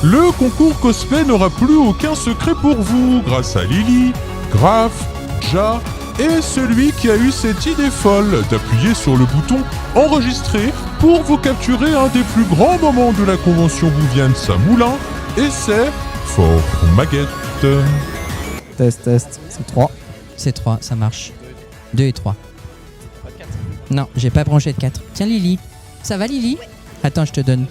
Le concours cosplay n'aura plus aucun secret pour vous, grâce à Lily, Graf, Ja et celui qui a eu cette idée folle d'appuyer sur le bouton enregistrer pour vous capturer un des plus grands moments de la convention Wouviance à Moulins, et c'est Fort Maguette. Test, c'est 3. C'est 3, ça marche. 2 et 3. Non, j'ai pas branché de 4. Tiens Lily. Ça va Lily? Attends, je te donne.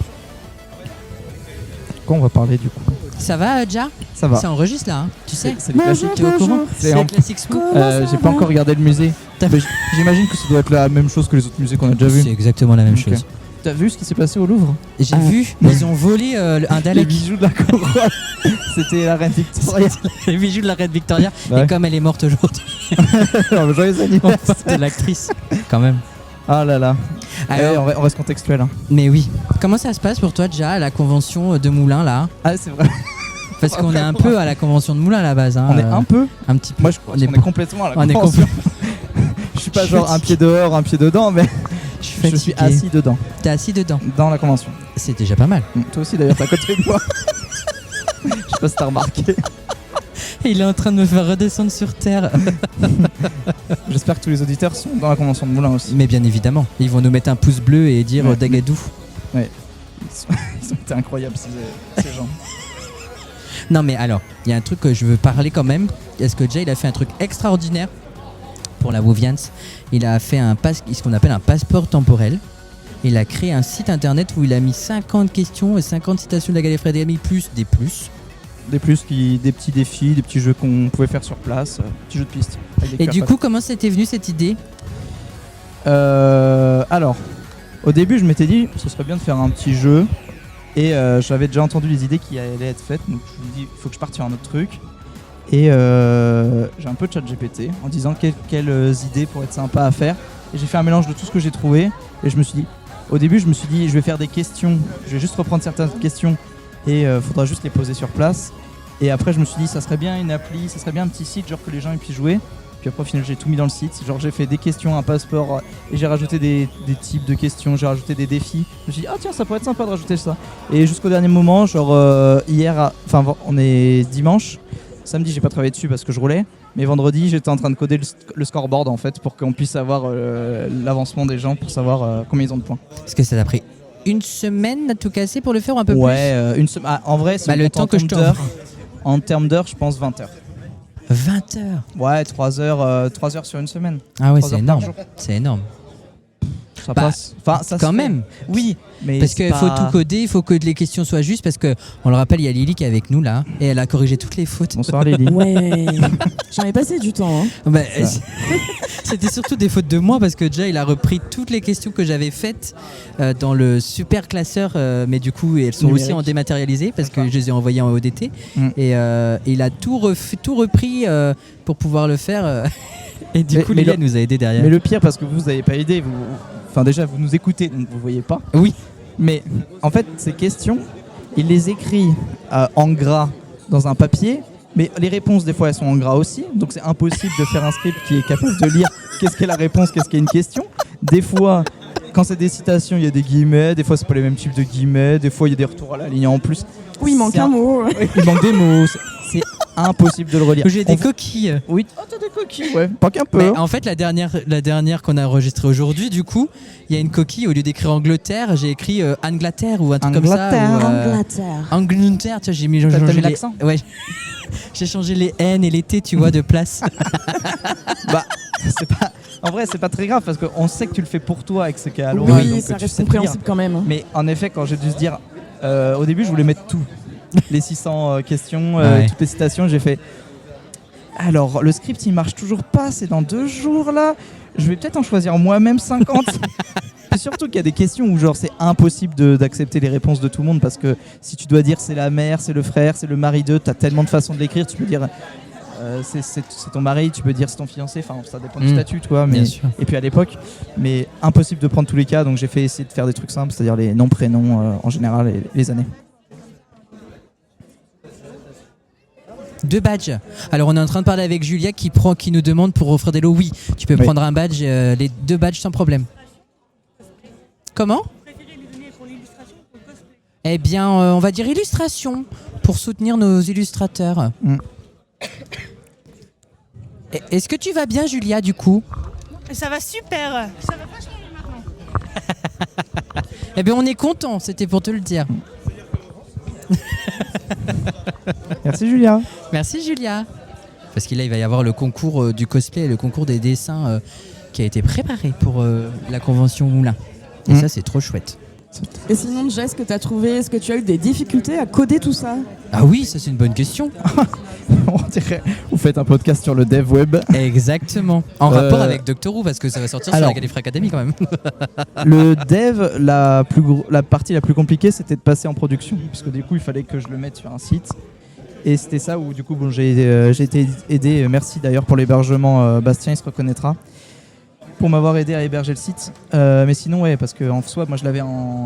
Quoi on va parler du coup? Ça va Ja? Ça va. Ça enregistre là, hein, tu sais. C'est le classique. Tu es au courant? C'est C'est en- le classique scoop. J'ai pas encore regardé le musée. Mais j'imagine que ça doit être la même chose que les autres musées qu'on a déjà C'est vus. exactement la même Ok. chose. T'as vu ce qui s'est passé au Louvre? J'ai vu, ils ont volé un Les Dalek. bijoux de la couronne. C'était la reine Victoria. Les bijoux de la reine Victoria. Ouais. Et comme elle est morte aujourd'hui, Joyeux on anniversaire. parle de l'actrice. Quand même. Ah là là. Alors, On reste contextuel. Hein. mais oui. Comment ça se passe pour toi déjà à la convention de Moulins là? Ah c'est vrai. Parce qu'on est un peu à la convention de Moulins à la base. Hein, On est un peu. un petit peu. Moi je crois on est qu'on est complètement à la on est convention. Je suis pas Je suis genre un fatigué. pied dehors, un pied dedans, mais Je suis je suis fatigué. assis dedans, T'es assis dedans. dans la convention. C'est déjà pas mal. Toi aussi d'ailleurs, t'es à côté de moi. Je sais pas si t'as remarqué. Il est en train de me faire redescendre sur terre. J'espère que tous les auditeurs sont dans la convention de Moulins aussi. Mais bien évidemment, ils vont nous mettre un pouce bleu et dire Ouais. Dagadou. Ils ont été incroyables ces gens. Non mais alors, il y a un truc que je veux parler quand même. Est-ce que Jay il a fait un truc extraordinaire pour la Wouviance? Il a fait ce qu'on appelle un passeport temporel. Il a créé un site internet où il a mis 50 questions et 50 citations de la Galerie Frédéric, plus des plus. Des petits défis, des petits jeux qu'on pouvait faire sur place, petits jeux de piste. avec des Et QR du codes. coup, comment c'était venu cette idée? Alors, au début, je m'étais dit, ce serait bien de faire un petit jeu. Et j'avais déjà entendu les idées qui allaient être faites. Donc je me dis, il faut que je parte sur un autre truc. Et j'ai un peu de chat GPT en disant quelles idées pourraient être sympas à faire. Et j'ai fait un mélange de tout ce que j'ai trouvé. Et je me suis dit, au début, je me suis dit, je vais faire des questions. Je vais juste reprendre certaines questions. Et faudra juste les poser sur place. Et après, je me suis dit, ça serait bien une appli, ça serait bien un petit site, genre que les gens ils puissent jouer. Puis après, au final, j'ai tout mis dans le site. Genre, j'ai fait des questions, un passeport, et j'ai rajouté des types de questions, j'ai rajouté des défis. Je me suis dit, ah tiens, ça pourrait être sympa de rajouter ça. Et jusqu'au dernier moment, genre hier, enfin, on est dimanche. Samedi, j'ai pas travaillé dessus parce que je roulais. Mais vendredi, j'étais en train de coder le scoreboard en fait pour qu'on puisse savoir l'avancement des gens, pour savoir combien ils ont de points. Est-ce que ça t'a pris une semaine à tout casser pour le faire ou un peu Ouais, une semaine. Ah, en vrai, c'est le temps que je te en termes d'heures, je pense 20 heures. plus 20 heures. Ouais, 3 heures sur une semaine. Ah ouais, 3 c'est heures par énorme. jour. C'est énorme. Ça Bah, passe. Enfin, ça quand se fait. même. Oui, mais Parce c'est qu'il faut pas- tout coder, il faut que les questions soient justes. Parce que, on le rappelle, il y a Lily qui est avec nous là. Et elle a corrigé toutes les fautes. Bonsoir Lily. Ouais, j'en ai passé du temps. Hein. Bah, Ça. c'était surtout des fautes de moi parce que déjà il a repris toutes les questions que j'avais faites dans le super classeur, mais du coup elles sont aussi Numérique. en dématérialisé parce que je les ai envoyées en ODT. Mm. Et il a tout repris pour pouvoir le faire. Et du Mais- coup mais Lily le- nous a aidé derrière. Mais le pire, parce que vous n'avez pas aidé, enfin déjà vous nous écoutez, donc vous voyez pas. Oui. Mais en fait, ces questions, il les écrit en gras dans un papier, mais les réponses des fois elles sont en gras aussi, donc c'est impossible de faire un script qui est capable de lire qu'est-ce qu'est la réponse, qu'est-ce qu'est une question. Des fois, quand c'est des citations, il y a des guillemets, des fois c'est pas les mêmes types de guillemets, des fois il y a des retours à la ligne en plus. Oui, il manque C'est un mot. Il manque des mots, c'est impossible de le relire. J'ai des coquilles. Oui, oh, t'as des coquilles, ouais, pas qu'un peu. Mais en fait, la dernière qu'on a enregistrée aujourd'hui, du coup, il y a une coquille. Au lieu d'écrire Angleterre, j'ai écrit Angleterre ou un truc comme ça. Angleterre. Angleterre, tu vois, j'ai mis T'as changé mis les... l'accent Ouais. J'ai changé les N et les T, tu vois, de place. Bah, c'est pas. En vrai, c'est pas très grave parce qu'on sait que tu le fais pour toi et que c'est qu'à l'oral. Oui, donc ça tu reste sais lire. compréhensible quand même. Hein. Mais en effet, quand j'ai dû se dire, au début, je voulais mettre tout, les 600 questions, Ouais. toutes les citations, j'ai fait. Alors, le script, il marche toujours pas, c'est dans 2 jours là. Je vais peut-être en choisir moi-même 50. Et surtout qu'il y a des questions où genre c'est impossible d'accepter les réponses de tout le monde parce que si tu dois dire c'est la mère, c'est le frère, c'est le mari d'eux, t'as tellement de façons de l'écrire, tu peux dire c'est ton mari, tu peux dire c'est ton fiancé, enfin ça dépend du statut, tu vois. Mais, Bien sûr. et puis à l'époque, mais impossible de prendre tous les cas, donc j'ai fait essayer de faire des trucs simples, c'est-à-dire les noms, prénoms en général et les années. 2 badges. Alors on est en train de parler avec Julia qui nous demande pour offrir des lots. Oui, tu peux Oui. prendre un badge, les 2 badges sans problème. Comment ? Eh bien, on va dire illustration pour soutenir nos illustrateurs. Est-ce que tu vas bien, Julia, du coup? Ça va super. Ça va vachement mieux maintenant. Eh bien, on est content, c'était pour te le dire. Merci Julia. Merci, Julia. Parce qu'il il va y avoir le concours du cosplay et le concours des dessins qui a été préparé pour la convention Moulin. Et ça, c'est trop chouette. Et sinon, Jess, que tu as trouvé, est-ce que tu as eu des difficultés à coder tout ça? Ah oui, ça c'est une bonne question. On dirait, vous faites un podcast sur le dev web. Exactement. En rapport avec Doctor Who, parce que ça va sortir sur la Gallifrey Academy quand même. Le dev, la partie la plus compliquée, c'était de passer en production. Parce que du coup, il fallait que je le mette sur un site. Et c'était ça où du coup, j'ai été aidé. Merci d'ailleurs pour l'hébergement. Bastien, il se reconnaîtra. Pour m'avoir aidé à héberger le site. Mais sinon, ouais, parce qu'en soi, moi je l'avais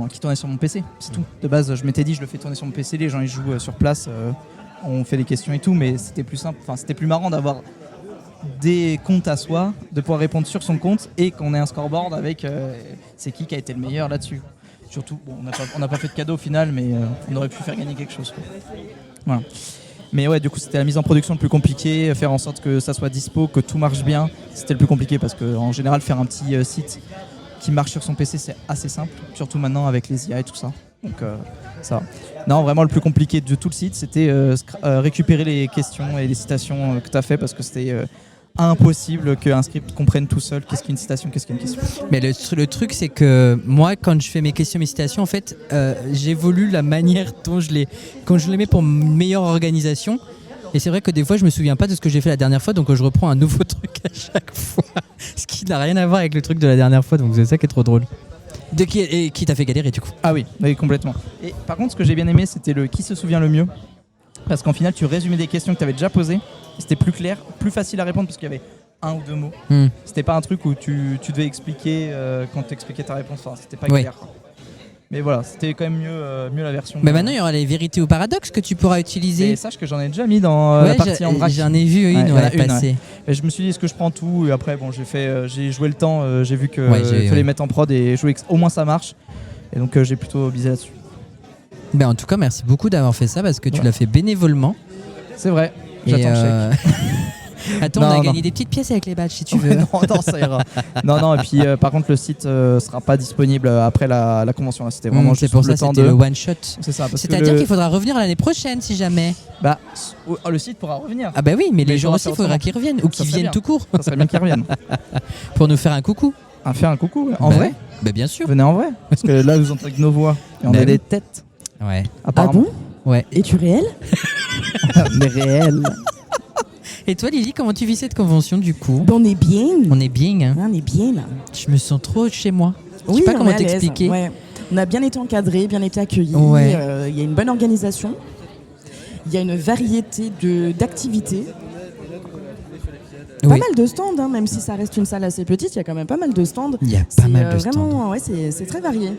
qui tournait sur mon PC, c'est tout. De base, je m'étais dit, je le fais tourner sur mon PC, les gens ils jouent sur place, on fait des questions et tout, mais c'était plus simple, enfin c'était plus marrant d'avoir des comptes à soi, de pouvoir répondre sur son compte et qu'on ait un scoreboard avec c'est qui a été le meilleur là-dessus. Surtout, bon, on n'a pas fait de cadeau au final, mais on aurait pu faire gagner quelque chose, quoi. Voilà. Mais ouais, du coup, c'était la mise en production le plus compliqué, faire en sorte que ça soit dispo, que tout marche bien. C'était le plus compliqué parce qu'en général, faire un petit site qui marche sur son PC, c'est assez simple, surtout maintenant avec les IA et tout ça. Donc, ça va. Non, vraiment, le plus compliqué de tout le site, c'était récupérer les questions et les citations que tu as fait parce que c'était impossible qu'un script comprenne tout seul qu'est-ce qu'une citation, qu'est-ce qu'une question. Mais le truc, c'est que moi, quand je fais mes questions, mes citations, en fait, j'évolue la manière dont quand je les mets pour une meilleure organisation. Et c'est vrai que des fois, je me souviens pas de ce que j'ai fait la dernière fois, donc je reprends un nouveau truc à chaque fois. Ce qui n'a rien à voir avec le truc de la dernière fois, donc c'est ça qui est trop drôle. Qui t'a fait galérer, du coup. Ah oui, complètement. Et par contre, ce que j'ai bien aimé, c'était le qui se souvient le mieux. Parce qu'en final, tu résumais des questions que tu avais déjà posées. C'était plus clair, plus facile à répondre parce qu'il y avait un ou deux mots. C'était pas un truc où tu devais expliquer quand tu expliquais ta réponse. Enfin, c'était pas clair. Mais voilà, c'était quand même mieux la version. Mais maintenant, il y aura les vérités ou paradoxes que tu pourras utiliser. Et sache que j'en ai déjà mis dans la partie en vrac. J'en ai vu une passer. Et je me suis dit, est-ce que je prends tout? Et après, bon, j'ai joué le temps, j'ai vu qu'il fallait mettre en prod et jouer au moins ça marche. Et donc, j'ai plutôt misé là-dessus. Ben, en tout cas, merci beaucoup d'avoir fait ça parce que tu l'as fait bénévolement. C'est vrai, j'attends le chèque. Attends, on a gagné des petites pièces avec les badges si tu veux. non, ça ira. Non, et puis par contre, le site sera pas disponible après la convention. Là, c'était vraiment juste c'est pour le ça temps c'était le one shot. C'est ça. C'est-à-dire qu'il faudra revenir l'année prochaine si jamais. Bah, le site pourra revenir. Ah bah oui, mais les gens aussi, il faudra qu'ils reviennent ou qu'ils viennent tout court. Ça serait bien qu'ils reviennent. Pour nous faire un coucou. Faire un coucou, en vrai. Bah bien sûr. Venez en vrai. Parce que là, vous entendez que nos voix et on a des têtes. Ouais. Ah bon? Ouais. Es-tu réel? Mais réel. Et toi, Lily, comment tu vis cette convention du coup? On est bien. On est bien. Hein. On est bien là. Je me sens trop chez moi. Je Oui, sais pas comment t'expliquer. Ouais. On a bien été encadrés, bien été accueillis. Ouais. Il y a une bonne organisation. Il y a une variété d'activités. Pas mal de stands, hein, même si ça reste une salle assez petite, il y a quand même pas mal de stands. Il y a pas mal de stands. Vraiment, ouais, c'est très varié.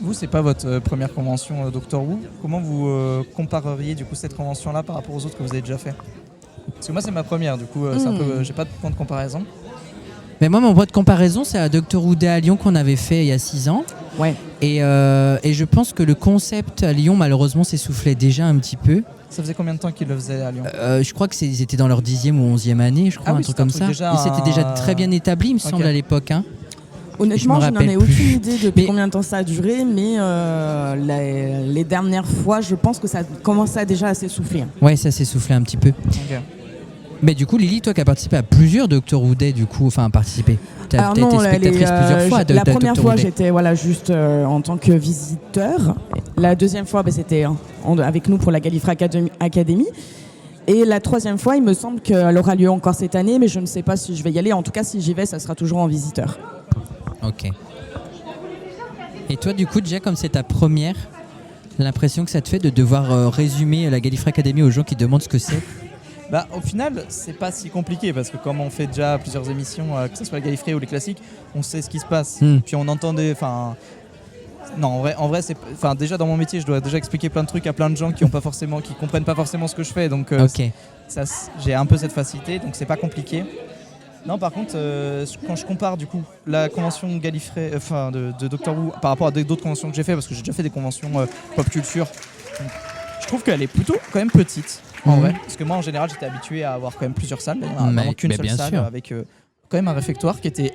Vous, c'est pas votre première convention Doctor Who. Comment vous compareriez du coup cette convention-là par rapport aux autres que vous avez déjà fait? Parce que moi, c'est ma première, du coup, c'est un peu, j'ai pas de point de comparaison. Mais moi, mon point de comparaison, c'est à Doctor Who Day à Lyon qu'on avait fait il y a 6 ans. Ouais. Et je pense que le concept à Lyon, malheureusement, s'essoufflait déjà un petit peu. Ça faisait combien de temps qu'ils le faisaient à Lyon? Je crois qu'ils étaient dans leur 10e ou 11e année, je crois, un truc comme ça. Et c'était déjà très bien établi, il me semble, à l'époque. Hein. Honnêtement, je n'en ai aucune idée depuis combien de temps ça a duré, mais les dernières fois, je pense que ça commençait déjà à s'essouffler. Ouais, ça s'essoufflait un petit peu. Okay. Mais du coup, Lily, toi qui as participé à plusieurs Doctor Who Day, du coup, enfin participé, tu as été spectatrice plusieurs fois. La première fois, j'étais juste en tant que visiteur. La deuxième fois, c'était avec nous pour la Gallifrey Academy. Et la troisième fois, il me semble qu'elle aura lieu encore cette année, mais je ne sais pas si je vais y aller. En tout cas, si j'y vais, ça sera toujours en visiteur. Ok. Et toi, du coup, déjà, comme c'est ta première, l'impression que ça te fait de devoir résumer la Gallifrey Academy aux gens qui demandent ce que c'est? Bah, au final, c'est pas si compliqué parce que comme on fait déjà plusieurs émissions, que ce soit la Gallifrey ou les classiques, on sait ce qui se passe. Puis on entendait, non, en vrai, c'est, déjà dans mon métier, je dois déjà expliquer plein de trucs à plein de gens qui comprennent pas forcément ce que je fais. Donc, j'ai un peu cette facilité, donc c'est pas compliqué. Non, par contre, quand je compare du coup la convention Gallifrey, de Doctor Who par rapport à d'autres conventions que j'ai fait, parce que j'ai déjà fait des conventions pop culture, je trouve qu'elle est plutôt quand même petite en Mhm. vrai. Parce que moi en général j'étais habitué à avoir quand même plusieurs salles. Il n'y en a Mais- vraiment qu'une mais seule bien salle sûr. avec quand même un réfectoire qui était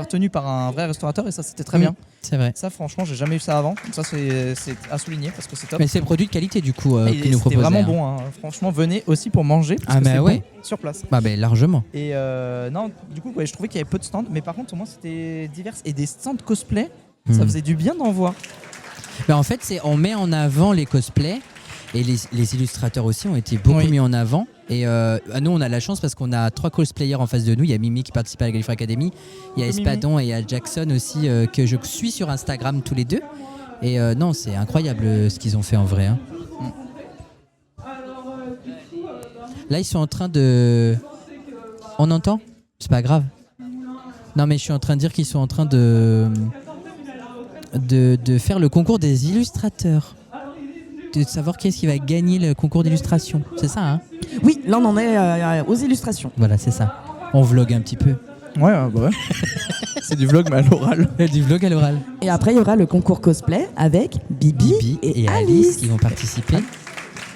tenu par un vrai restaurateur et ça c'était très Oui. bien. C'est vrai. Ça franchement j'ai jamais eu ça avant. Donc ça c'est à souligner parce que c'est top. Mais c'est produit de qualité du coup Et qu'ils nous c'était proposent. vraiment bon. Hein. Franchement venez aussi pour manger parce Ah, que mais c'est ouais. bon sur place. Bah, largement. Et non, du coup, ouais, je trouvais qu'il y avait peu de stands, mais par contre, au moins, c'était divers. Et des stands cosplay, ça Hmm. faisait du bien d'en voir. Bah, en fait, on met en avant les cosplays et les illustrateurs aussi ont été beaucoup Oui. mis en avant. Et nous, on a la chance parce qu'on a 3 cosplayers en face de nous. Il y a Mimi qui participe à la Gallifrey Academy, il y a Coucou, Espadon et il y a Jackson aussi que je suis sur Instagram tous les deux. Et non, c'est incroyable ce qu'ils ont fait en vrai. Hein. Là, ils sont en train de... On entend ? C'est pas grave. Non, mais je suis en train de dire qu'ils sont en train de faire le concours des illustrateurs. De savoir qui est-ce qui va gagner le concours d'illustration. C'est ça, hein ? Oui, là on en est aux illustrations. Voilà, c'est ça. On vlog un petit peu. Ouais, bah ouais. C'est du vlog, mais à l'oral. Du vlog à l'oral. Et après il y aura le concours cosplay avec Bibi, Bibi et, et Alice qui vont participer.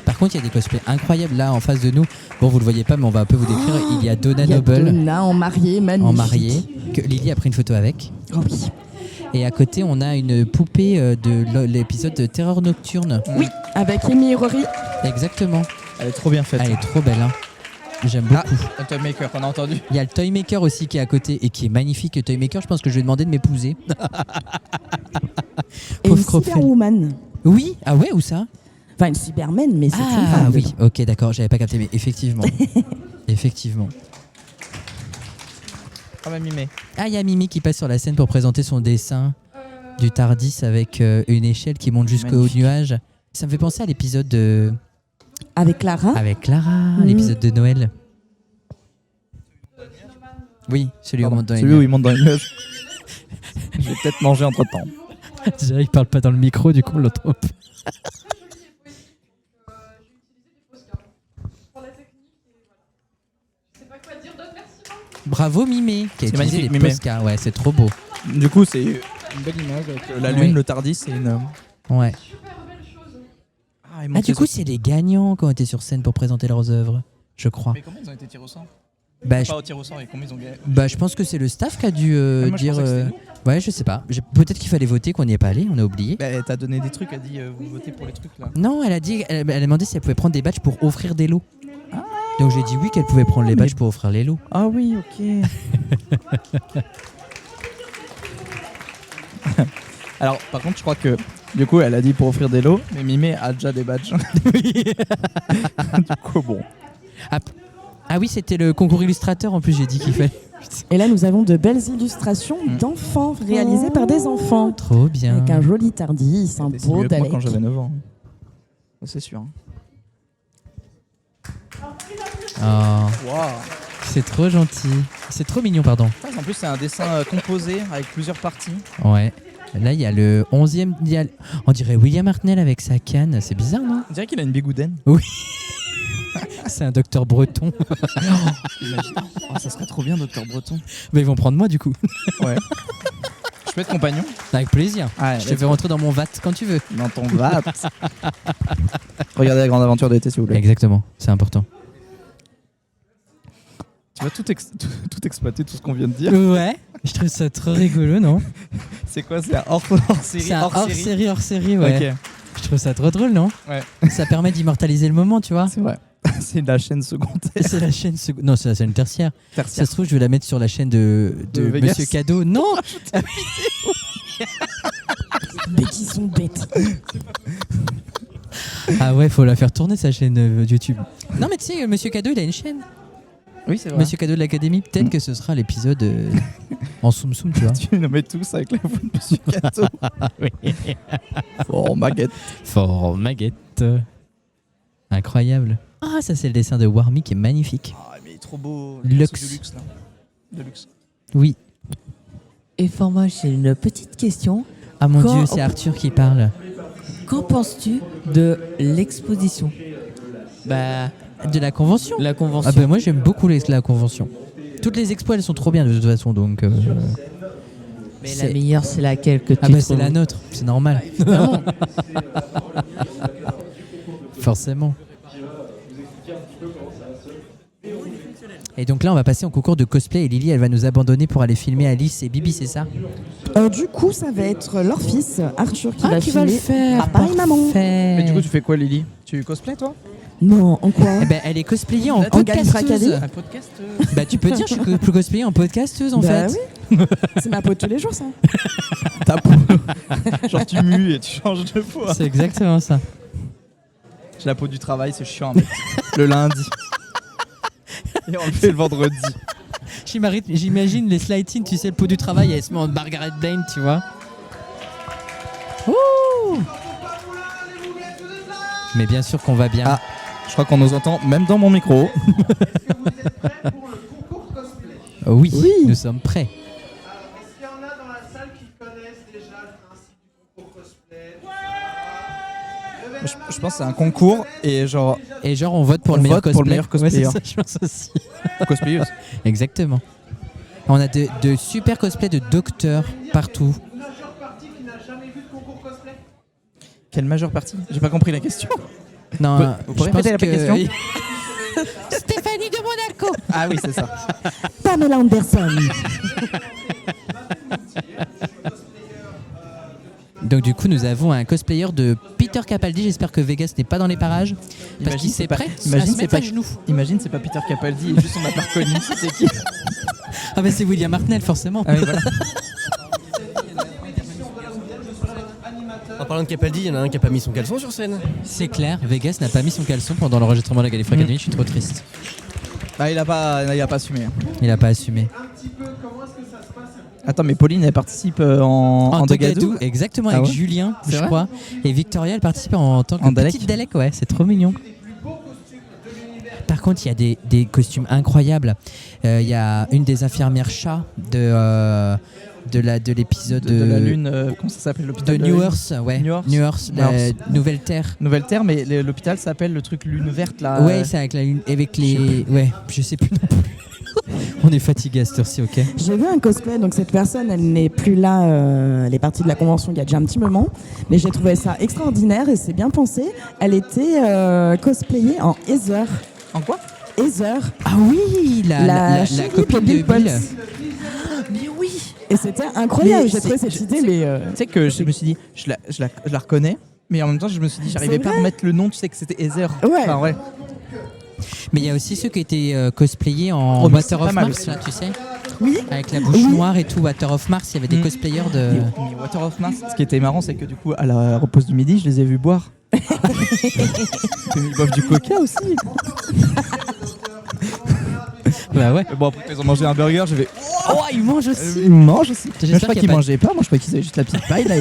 Par contre, il y a des cosplays incroyables là en face de nous. Bon, vous le voyez pas, mais on va un peu vous décrire. Il y a Donna Il y a Noble Donna en mariée, magnifique. en mariée, que Lily a pris une photo avec. Oh oui. Et à côté, on a une poupée de l'épisode de Terreur Nocturne. Oui, avec Amy et Rory. Exactement. Elle est trop bien faite. Elle est trop belle. Hein. J'aime beaucoup. Un Toy Maker, on a entendu. Il y a le Toymaker aussi qui est à côté et qui est magnifique. Le Toymaker, je pense que je vais demander de m'épouser. Et Pauvre une Cropfel. Cyberwoman. Oui, ah ouais, où ça? Enfin une Cyberman, mais c'est une Ah femme. oui, ok, d'accord, j'avais pas capté, mais effectivement. Effectivement. Ah bah Mimé. Ah, il y a Mimi qui passe sur la scène pour présenter son dessin du Tardis avec une échelle qui monte jusqu'au Magnifique. nuage. Ça me fait penser à l'épisode de... Avec Clara. avec Clara, Mhm. l'épisode de Noël. Oui, celui où on Pardon, monte dans les celui où nuages. il monte dans les nuages. Je vais peut-être manger entre temps. Déjà, il parle pas dans le micro, du coup, on l'entend pas. Bravo Mimé, qui a C'est utilisé magnifique, les Mimé. Posca. Ouais, c'est trop beau. Du coup, c'est une belle image avec la lune, Oui. le Tardis et une. Ouais. ils Ah, montent du les coup, autres. c'est les gagnants qui ont été sur scène pour présenter leurs œuvres, je crois. Mais comment ils ont été tirés au sort Bah, je, Pas au tir au sort, et comment ils ont gagné bah, je pense que c'est le staff qui a dû Ah, moi, je dire. pensais que c'était nous. Ouais, je sais pas. Peut-être qu'il fallait voter, qu'on n'y est pas allé, on a oublié. Bah, t'as donné des trucs, elle a dit vous votez pour les trucs là. Non, elle a dit, elle a demandé si elle pouvait prendre des badges pour offrir des lots. Donc j'ai dit oui qu'elle pouvait prendre les badges pour offrir les lots. Ah oui, ok. Alors, par contre, je crois que du coup, elle a dit pour offrir des lots, mais Mimé a déjà des badges. Du coup, bon. Ah oui, c'était le concours illustrateur en plus, j'ai dit qu'il fallait. Et là, nous avons de belles illustrations d'enfants réalisées par des enfants. Trop bien. Avec un joli Tardis, un C'était beau mieux que moi Dalek. quand j'avais 9 ans. Ça, c'est sûr. Oh, Waouh. c'est trop gentil. C'est trop mignon, pardon. En plus, c'est un dessin composé avec plusieurs parties. Ouais. Là, il y a le 11e. On dirait William Hartnell avec sa canne. C'est bizarre, non? On dirait qu'il a une bigoudaine. C'est un docteur breton. Imagine. Oh, ça serait trop bien, Docteur Breton. Mais ils vont prendre moi, du coup. Ouais. Je peux être compagnon Avec plaisir. Ouais, Je te fais rentrer dans mon vat quand tu veux. dans ton vat. Regardez la grande aventure d'été, s'il vous plaît. Exactement, c'est important. Tu vas tout exploiter, tout ce qu'on vient de dire. Ouais, je trouve ça trop rigolo, non? C'est quoi? C'est un hors série. C'est un hors série, ouais. Ok, Je trouve ça trop drôle, non? Ouais. Ça permet d'immortaliser le moment, tu vois. c'est vrai. C'est la chaîne secondaire. C'est la chaîne non, c'est la chaîne tertiaire. Ça Tertiaire. se trouve, je vais la mettre sur la chaîne de Vegas. Monsieur Cadeau. Non. Mais qui sont bêtes. Ah ouais, faut la faire tourner sa chaîne YouTube. Non mais tu sais, Monsieur Cadeau, il a une chaîne. Oui, c'est vrai. Monsieur Cadeau de l'Académie. Peut-être Mm. que ce sera l'épisode en soum soum, tu vois. Tu nous mets tous avec la voix de Monsieur Cadeau. Oh, baguette. Fort Maguette. Incroyable. Ah, ça c'est le dessin de Warmy qui est magnifique. Ah, mais il est trop beau. Luxe. C'est du luxe, là. De luxe. Oui. Et moi, j'ai une petite question. Ah mon Quand- Dieu, c'est Arthur qui parle. Qu'en penses-tu de l'exposition, Bah, de la convention. la convention? Ah bah moi j'aime beaucoup la convention. toutes les expos, elles sont trop bien de toute façon, donc. Mais C'est- la meilleure, c'est laquelle que tu Ah bah c'est trouves la nôtre, c'est normal. Forcément. Et donc là, on va passer au concours de cosplay et Lily, elle va nous abandonner pour aller filmer Alice et Bibi, c'est ça? Du coup, ça va être leur fils, Arthur, qui va qui va le filmer faire. papa et maman. Parfait. Mais du coup, tu fais quoi, Lily? Tu cosplays, toi? Non, en quoi Eh ben, elle est cosplayée en En Galifra podcasteuse. Academy. podcast Bah tu peux dire, je suis plus cosplayée en podcasteuse en Bah fait. oui. C'est ma peau de tous les jours, ça. Ta peau. Genre, tu mues et tu changes de peau. C'est exactement ça. J'ai la peau du travail, c'est chiant, mec. Le lundi. Et on le fait le vendredi. J'imagine les slide-in, tu sais, le pot du travail, elle se met en Margaret Blaine, tu vois. Ouh. Mais bien sûr qu'on va bien. Ah. Je crois qu'on nous entend même dans mon micro. Oui, Oui. nous sommes prêts. Est-ce qu'il y en a dans la salle qui connaissent déjà le principe du concours cosplay? Je pense que c'est un concours et genre Et genre, on vote pour On le meilleur vote cosplay. pour le meilleur cosplayer. Ouais, c'est ça, je pense aussi. cosplayeuse. Exactement. On a de super cosplays de docteurs partout. Une majeure partie qui n'a jamais vu de concours cosplay? Quelle majeure partie? J'ai pas compris la question. Non, Vous pouvez je pense répéter la que- question Stéphanie de Monaco. Ah oui, c'est ça. Pamela Anderson. Donc du coup, nous avons un cosplayer de Peter Capaldi. J'espère que Vegas n'est pas dans les parages. Parce qu'il s'est prêt à imagine se c'est mettre pas à genoux. Imagine c'est pas Peter Capaldi et juste on a pas reconnu. C'était qui? Ah bah c'est William Hartnell, forcément. Ah oui, voilà. En parlant de Capaldi, il y en a un qui a pas mis son caleçon sur scène. C'est clair, Vegas n'a pas mis son caleçon pendant l'enregistrement de la Galifra Academy. Je suis trop triste. Ah, il a pas assumé. Il a pas assumé. Attends, mais Pauline elle participe en Degadou. Exactement, Ah avec ouais Julien, C'est je vrai crois. Et Victoria, elle participe en tant que En Dalek. petite Dalek, ouais, c'est trop mignon. Par contre, il y a des costumes incroyables. Il y a une des infirmières chats de l'épisode De la Lune, comment ça s'appelle de l'hôpital New Lune Earth, ouais. New Earth. New Earth, New la Earth. Nouvelle Terre. Nouvelle Terre, mais l'hôpital s'appelle le truc Lune verte là. Ouais, c'est avec la lune, avec les. Ouais, je sais plus non plus. On est fatigué à cette heure-ci, ok. J'ai vu un cosplay, donc cette personne, elle n'est plus là, elle est partie de la convention il y a déjà un petit moment, mais j'ai trouvé ça extraordinaire et c'est bien pensé. Elle était cosplayée en Heather. En quoi? Heather, Ah oui, la chérie copine de Bill. Potts. Mais oui. Et c'était incroyable, Mais j'ai trouvé c'est- cette idée, mais Tu sais que je me suis dit, je la reconnais, mais en même temps je me suis dit, j'arrivais C'est pas à vrai remettre le nom, tu sais que c'était Heather. Ouais. Enfin, ouais. Mais il y a aussi ceux qui étaient cosplayés en Oh, mais Water c'est of pas mal Mars, aussi. là, tu sais. oui. Avec la bouche noire et tout, Water of Mars, il y avait des cosplayers de. Mais Water of Mars, ce qui était marrant, c'est que du coup, à la repose du midi, je les ai vus boire. Ils boivent du coca aussi. Bah ouais. Mais bon, après, ils ont mangé un burger, j'ai fait. Oh, ils mangent aussi. Ils mangent aussi. J'espère Mais je crois qu'il y a qu'ils pas de- mangeaient pas, moi je crois qu'ils avaient juste la petite paille là.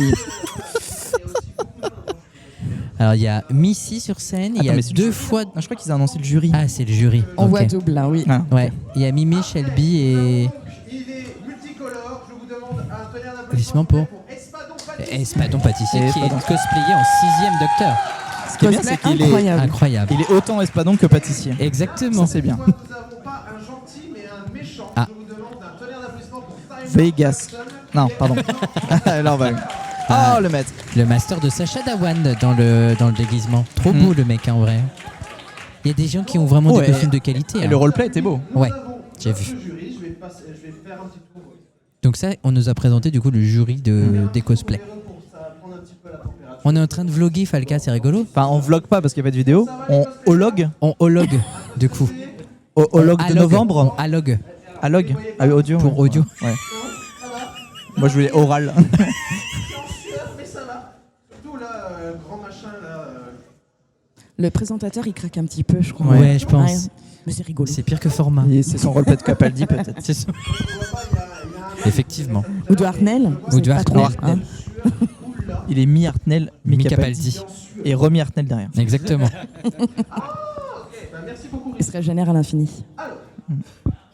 Alors il y a Missy sur scène, il y Attends, a mais c'est deux le fois. Non, je crois qu'ils ont annoncé le jury. Ah, c'est le jury. En ok. voix double, là, oui. Ah. Ouais, il y a Mimi, Shelby et. Il est multicolore, je vous demande un tonnerre Applaudissements d'applaudissements pour Espadon Pâtissier. Espadon Pâtissier qui est Espadon. cosplayé en 6ème Docteur. Ce qui est bien, Cosplay c'est qu'il est, incroyable. Incroyable. il est autant espadon que pâtissier. Exactement. Ça, c'est bien. Pourquoi nous n'avons pas un gentil mais un méchant? Ah. Je vous demande un tonnerre d'applaudissements pour Time Vegas. Non, pardon. Là, on va. Ah. Oh, le maître. Le master de Sacha Dhawan dans le déguisement. Trop beau le mec, hein, en vrai. Il y a des gens qui ont vraiment Ouais. des costumes de qualité. Et hein. le roleplay était beau. Ouais, j'ai vu. jury, je vais faire un petit tour. Donc ça, on nous a présenté du coup le jury des cosplays. On est en train de vlogger Falca, c'est rigolo. Enfin, on vlog pas parce qu'il n'y a pas de vidéo. On hologue. On hologue, du coup. Hologue de Allogue. novembre. On allogue Allogue. Ah oui, audio. pour audio. Ouais. Moi, je voulais oral. Mais ça va. Surtout là, grand machin là. Le présentateur, il craque un petit peu, je crois. Ouais, je pense. Mais c'est rigolo. C'est pire que format. Et c'est son roleplay de Capaldi, peut-être. C'est ça. Effectivement. Ou de Hartnell. Ou de c'est pas trop, Hartnell. hein. Il est mi-Hartnell, mi-Capaldi. Mi-Capaldi. Et remis-Hartnell derrière. Exactement. Il se régénère à l'infini.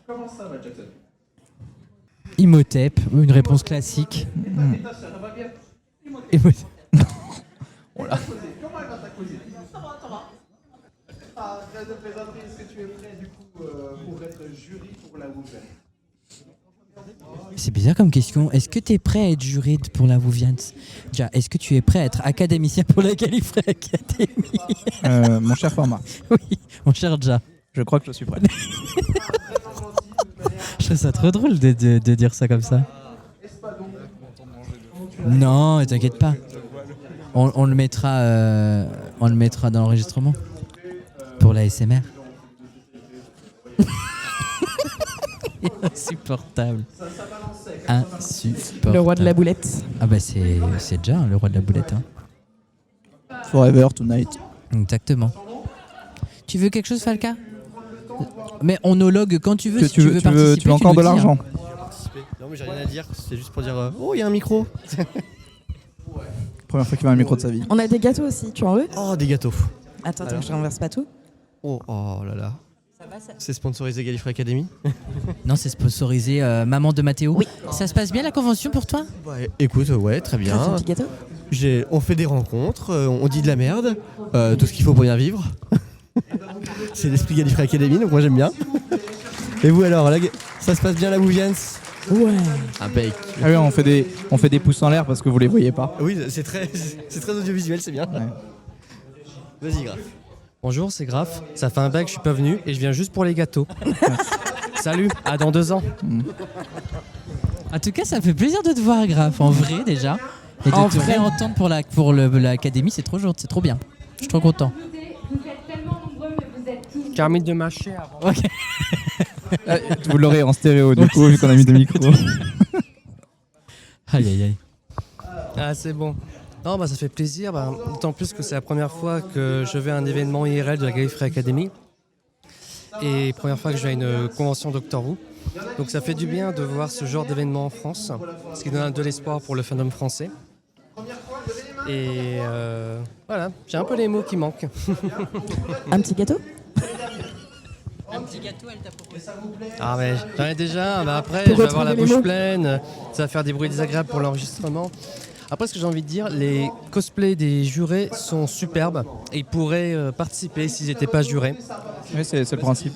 Comment ça va, Jackson? Imhotep, une réponse classique. Et ta sœur, elle va bien? Imhotep. Comment elle va ta cousine? Ça va. Arrête de plaisanterie, est-ce que tu es prêt du coup pour être jury pour la Wouvian? C'est bizarre comme question. Est-ce que tu es prêt à être juré pour la Wouviance? Déjà, est-ce que tu es prêt à être académicien pour la Gallifrey Academy? Mon cher format, Oui, mon cher Ja. je crois que je suis prêt. Je trouve ça trop drôle de dire ça comme ça. Non, t'inquiète pas. On le mettra dans l'enregistrement. Pour la SMR. Insupportable. Insupportable. Le roi de la boulette. Ah bah c'est déjà le roi de la boulette. Hein. Forever Tonight. Exactement. Tu veux quelque chose, Falca? Mais on hologue quand tu veux. Que Si tu veux participer, tu veux encore nous de dis, hein. l'argent. Non, mais j'ai rien à dire. C'est juste pour dire oh, il y a un micro. Première fois qu'il va un micro de sa vie. On a des gâteaux aussi, tu en veux? Oh, des gâteaux. Attends, Alors. je renverse pas tout. Oh là là. C'est sponsorisé Gallifrey Academy. Non, c'est sponsorisé Maman de Mathéo. Oui. Ça se passe bien la convention pour toi? Ouais, écoute, ouais, très bien. Un petit gâteau. On fait des rencontres, on dit de la merde, tout ce qu'il faut pour bien vivre. C'est l'esprit Gallifrey Academy, donc moi j'aime bien. Et vous alors, ça se passe bien la Wouviance? Ouais. Impec. Ah oui, on fait des pouces en l'air parce que vous les voyez pas. Oui, c'est très audiovisuel, c'est bien. Ouais. Vas-y, Graf. Bonjour, c'est Graf. Ça fait un bac que je suis pas venu et je viens juste pour les gâteaux. Salut, à dans 2 ans. En tout cas, ça me fait plaisir de te voir, Graf, en vrai déjà. Et de En te vrai. réentendre pour l'académie, c'est trop bien. Je suis trop content. Vous êtes tellement nombreux, mais vous êtes tous... Carmine de Maché avant. Ok. Vous l'aurez en stéréo du coup, vu qu'on a mis des micros. Aïe. Ah, c'est bon. Non, bah ça fait plaisir, d'autant plus que c'est la première fois que je vais à un événement IRL de la Gallifrey Academy. Et première fois que je vais à une convention Doctor Who. Donc ça fait du bien de voir ce genre d'événement en France, ce qui donne de l'espoir pour le fandom français. Et voilà, j'ai un peu les mots qui manquent. Un petit gâteau? Un petit gâteau, elle t'a proposé. Ah mais j'en ai déjà, mais après Pour je vais avoir la retrouver les bouche mots. pleine, ça va faire des bruits désagréables pour l'enregistrement. Après ce que j'ai envie de dire, les cosplays des jurés sont superbes et ils pourraient participer s'ils n'étaient pas jurés. Oui, c'est le principe.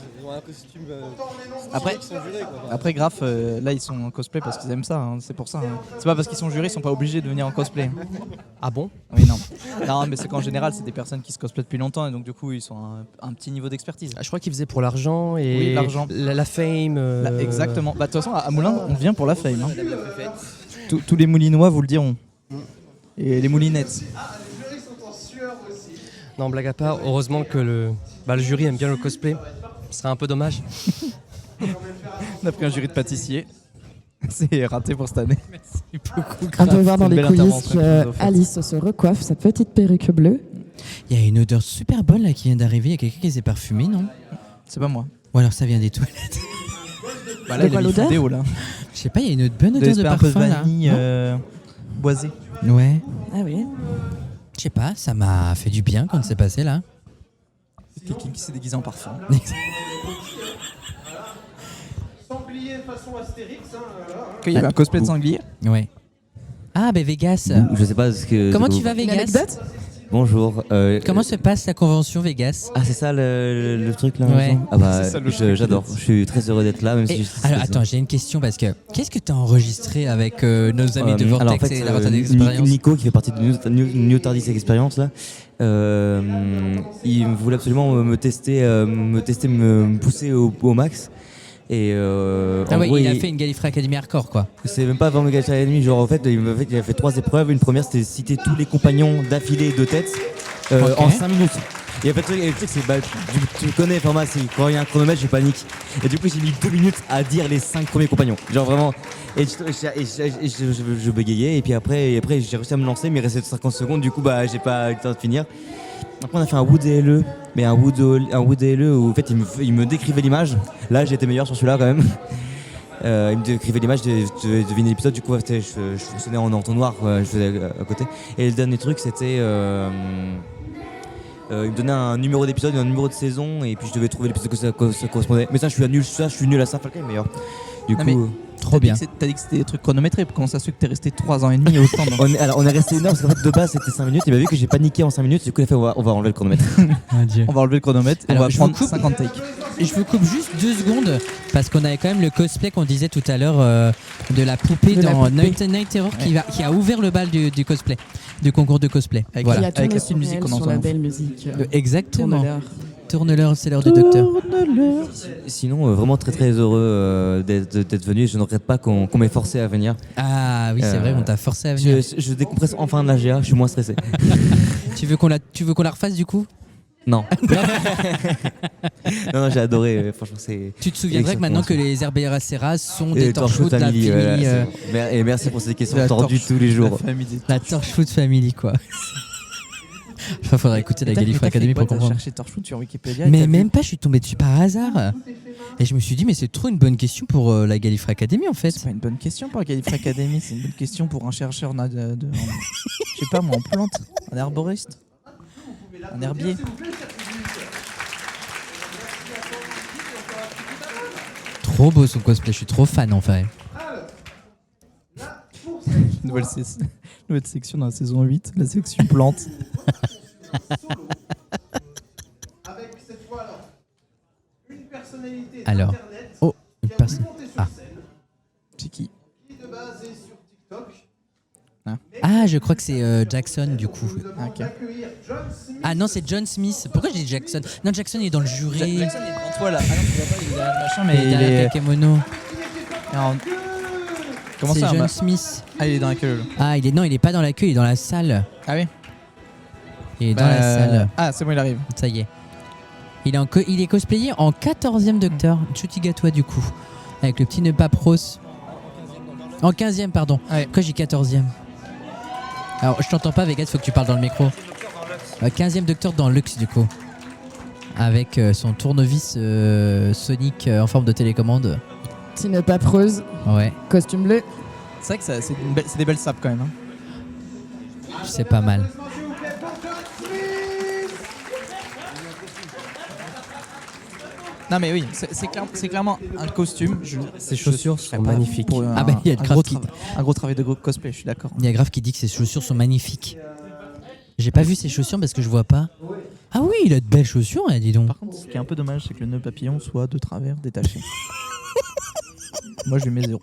Après Graf, là ils sont en cosplay parce qu'ils aiment ça, hein, c'est pour ça. Hein. C'est pas parce qu'ils sont jurés, ils sont pas obligés de venir en cosplay. Ah bon? Oui, non. Non, mais c'est qu'en général, c'est des personnes qui se cosplayent depuis longtemps et donc du coup, ils sont un petit niveau d'expertise. Je crois qu'ils faisaient pour l'argent et Oui, l'argent. la fame. Là, exactement. Bah, de toute façon, à Moulins, on vient pour la fame. Hein. Tous les Moulinois vous le diront. Et les Moulinettes. Les jurys sont en sueur aussi. Non, blague à part, heureusement que le jury aime bien le cosplay. Ce serait un peu dommage. On a pris un jury de pâtissier. C'est raté pour cette année. On peut voir dans C'est une les belle coulisses intervention qu'ils nous ont faite. Alice se recoiffe sa petite perruque bleue. Il y a une odeur super bonne là qui vient d'arriver. Il y a quelqu'un qui s'est parfumé, non? C'est pas moi. Ou alors ça vient des toilettes. Bah De là, il quoi, a mis l'odeur Fudéo, là. Je sais pas, il y a une bonne odeur de J'espère un peu parfum là. vanille boisée. Ouais. Ah oui. Je sais pas, ça m'a fait du bien quand c'est passé là. C'est quelqu'un qui s'est déguisé en parfum. Sanglier façon Astérix, hein, là, hein. Qu'il y avait un cosplay de sanglier. Ouais. Ah bah Vegas. Je sais pas ce que. Comment tu vas Une Vegas? anecdote? Bonjour. Comment se passe la convention Vegas? Ah, c'est ça le truc là? Ouais. Ah bah, C'est ça, le truc. j'adore. Je suis très heureux d'être là, même si Et- je alors attends, j'ai une question parce que qu'est-ce que tu as enregistré avec nos amis de Vortex alors, en fait, et la Vortex Experience? Nico qui fait partie de New TARDIS Experience là, il voulait absolument me tester, me pousser au max. Et Ah en ouais, gros, il a fait une Gallifrey Academy hardcore quoi. c'est même pas vraiment Gallifrey Academy, genre en fait il a fait 3 épreuves. Une première c'était citer tous les compagnons d'affilée de tête Ok. en 5 minutes. Et en fait le truc c'est tu connais le format, c'est quand il y a un chronomètre je panique. Et du coup j'ai mis 2 minutes à dire les 5 premiers compagnons. Genre vraiment. Et je bégayais et puis après j'ai réussi à me lancer mais il restait 50 secondes, du coup bah j'ai pas eu le temps de finir. Après on a fait un Wood DLE, mais un Wood DLE où en fait il me décrivait l'image. Là j'ai été meilleur sur celui-là quand même. Il me décrivait l'image, je devinais l'épisode, du coup je fonctionnais en entonnoir, je faisais à côté. Et le dernier truc c'était... il me donnait un numéro d'épisode et un numéro de saison et puis je devais trouver l'épisode que ça correspondait. Mais ça je suis nul à ça, Falcon est meilleur. Du Non, coup... Trop bien. T'as dit que c'était des trucs chronométrés. Comment ça se fait que t'es resté 3 ans et demi au stand? On est resté 1 heure parce qu'en fait de base c'était 5 minutes. Il m'a vu que j'ai paniqué en 5 minutes. Du coup il a fait on va enlever le chronomètre. On va enlever le chronomètre et Alors, on va je prendre vous coupe. 50 takes. Et je vous coupe juste 2 secondes parce qu'on avait quand même le cosplay qu'on disait tout à l'heure de la poupée De la dans poupée. Night Terror qui a ouvert le bal du cosplay, du concours de cosplay. Avec, Il Voilà. y a avec la sur petite musique elle, qu'on sur entend. la belle musique. Exactement. Tourne-leur. Tourne-leur, c'est l'heure du docteur. Sinon vraiment très très heureux d'être venu. Je ne regrette pas qu'on m'ait forcé à venir. Ah oui, c'est vrai, on t'a forcé à venir. Je décompresse enfin de la GA. Je suis moins stressé. Tu veux qu'on la refasse du coup? Non. non, j'ai adoré. Franchement, c'est. Tu te souviendrais que maintenant que les Herbiera Serra sont des Torchwood de la Family. famille. Et merci pour ces questions La tordues torche- tous les jours. La Torchwood Family, quoi. Enfin, faudrait écouter la Gallifrey Academy pour comprendre. Chercher Torchwood sur Wikipédia. Mais même pas, je suis tombé dessus par hasard. Et je me suis dit, mais c'est trop une bonne question pour la Gallifrey Academy en fait. C'est pas une bonne question pour la Gallifrey Academy, c'est une bonne question pour un chercheur je sais pas moi, en plantes, un herboriste, un herbier. Trop beau son cosplay, je suis trop fan en fait. Nouvelle section dans la saison 8, la section plantes. Avec cette fois alors une personnalité Alors, internet oh, une qui a personne. voulu monter sur Ah. scène, C'est qui? qui de base est sur TikTok. Ah, je crois que c'est Jackson du coup. Je vous demande d'accueillir John Smith. Ah non, c'est John Smith. Pourquoi j'ai dit Jackson? Non, Jackson il est dans le jury. Jackson il est devant toi là. Ah non, tu vois pas, il est derrière le machin, mais Il est derrière Kakemono. Alors, comment C'est ça John bah- Smith. Ah, il est dans la queue. Ah, il est pas dans la queue, il est dans la salle. Ah oui. Il est dans la salle. Ah, c'est bon, il arrive. Ça y est. Il est cosplayé en 14e Docteur, Chutigatoa du coup, avec le petit nœud papros. En 15e, pardon. Ouais. Pourquoi j'ai 14e? Alors, je t'entends pas, Vegas, faut que tu parles dans le micro. 15e Docteur dans Lux du coup. Avec son tournevis Sonic en forme de télécommande. Tine papreuse, Ouais, costume bleu. C'est vrai que c'est des belles sapes quand même. Hein. c'est pas mal. S'il vous plaît pour John Smith. Non mais oui, c'est clairement un costume. Ces chaussures je serais sont pas magnifiques. pour Ah bah, il y a le gros graphe qui- un gros travail de cosplay, je suis d'accord. Il y a Grave qui dit que ses chaussures sont magnifiques. J'ai pas vu ses chaussures parce que je vois pas. Ah oui, il a de belles chaussures, hein, dis donc. Par contre, ce qui est un peu dommage, c'est que le nœud papillon soit de travers détaché. Moi, je lui mets 0.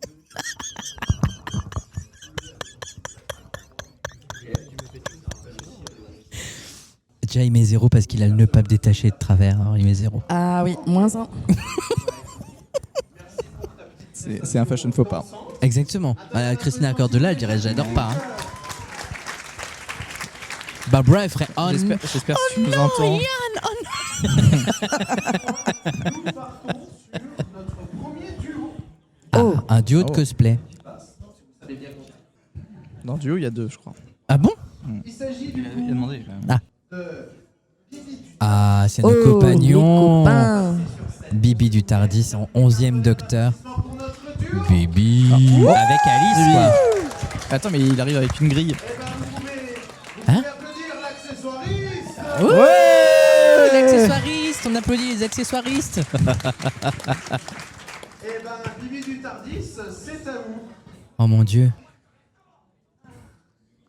Déjà, il met 0 parce qu'il a le nœud pape détaché de travers, alors il met 0. Ah oui, -1. C'est un fashion faux pas. Exactement. Christina Cordula, elle dirait j'adore pas. Hein. Barbara, elle ferait on. J'espère que tu nous entends. Ah, un duo de cosplay. Dans le duo, il y a 2, je crois. Ah bon? Il s'agit du Il a demandé. Ah. de Ah, c'est nos Oh, les compagnons. copains. Bibi du Tardis en 11e Docteur. pour notre duo. Bibi. Avec Alice, quoi. Attends, mais il arrive avec une grille. Hein? Applaudir l'accessoiriste. Ouais, l'accessoiriste, on applaudit les accessoiristes. Eh ben, Bibi du Tardis, c'est à vous. Oh mon Dieu.